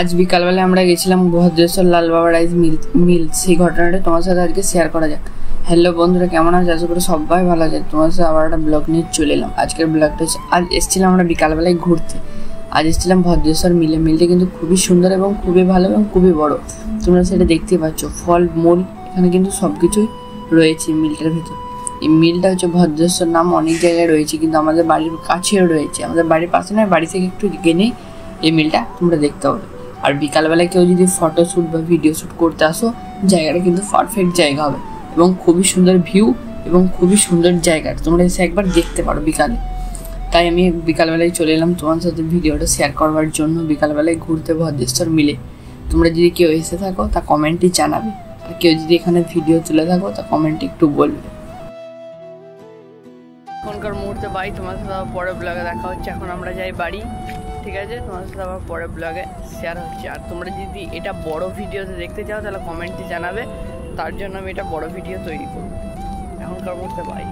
আজ বিকালবেলায় আমরা গেছিলাম ভদ্রেশ্বর লালবাবা রাইস মিল সেই ঘটনাটা তোমার সাথে আজকে শেয়ার করা যাক। হ্যালো বন্ধুরা, কেমন আছে? আশা করি সবাই ভালো আছে। তোমার সাথে আবার একটা ব্লগ নিয়ে চলে এলাম। আজকের ব্লগটা হচ্ছে, আজ এসেছিলাম আমরা বিকালবেলায় ঘুরতে। আজ এসেছিলাম ভদ্রেশ্বর মিলটা কিন্তু খুবই সুন্দর এবং খুবই ভালো এবং খুবই বড়। তোমরা সেটা দেখতে পাচ্ছ, ফল মূল এখানে কিন্তু সব কিছুই রয়েছে মিলটার ভেতর। এই মিলটা হচ্ছে ভদ্রেশ্বর, নাম অনেক জায়গায় রয়েছে, কিন্তু আমাদের বাড়ির কাছেও রয়েছে। আমাদের বাড়ির পাশে নয়, বাড়ি থেকে একটু গেলেই এই মিলটা তোমরা দেখতে পাবে। আর বিকালবেলায় কেউ যদি ফটো শ্যুট বা ভিডিও শ্যুট করতে আসো, জায়গাটা কিন্তু পারফেক্ট জায়গা হবে এবং খুবই সুন্দর ভিউ এবং খুবই সুন্দর জায়গা, তোমরা এসে একবার দেখতে পারো বিকালে। তাই আমি বিকালবেলায় চলে এলাম তোমার সাথে ভিডিওটা শেয়ার করবার জন্য। বিকালবেলায় ঘুরতে ভদ্রেশ্বর মিলে তোমরা যদি কেউ এসে থাকো তা কমেন্টে জানাবে, আর কেউ যদি এখানে ভিডিও তুলে থাকো তা কমেন্টে একটু বলবে। এখনকার মুহূর্তে বাড়ি, তোমার সাথে আবার পরে ব্লগে দেখা হচ্ছে। এখন আমরা যাই বাড়ি, ঠিক আছে? তোমার সাথে আবার পরে ব্লগে শেয়ার হচ্ছে। আর তোমরা যদি এটা বড় ভিডিওতে দেখতে চাও তাহলে কমেন্টে জানাবে, তার জন্য আমি এটা বড় ভিডিও তৈরি করব। এখনকার মুহূর্তে বাই।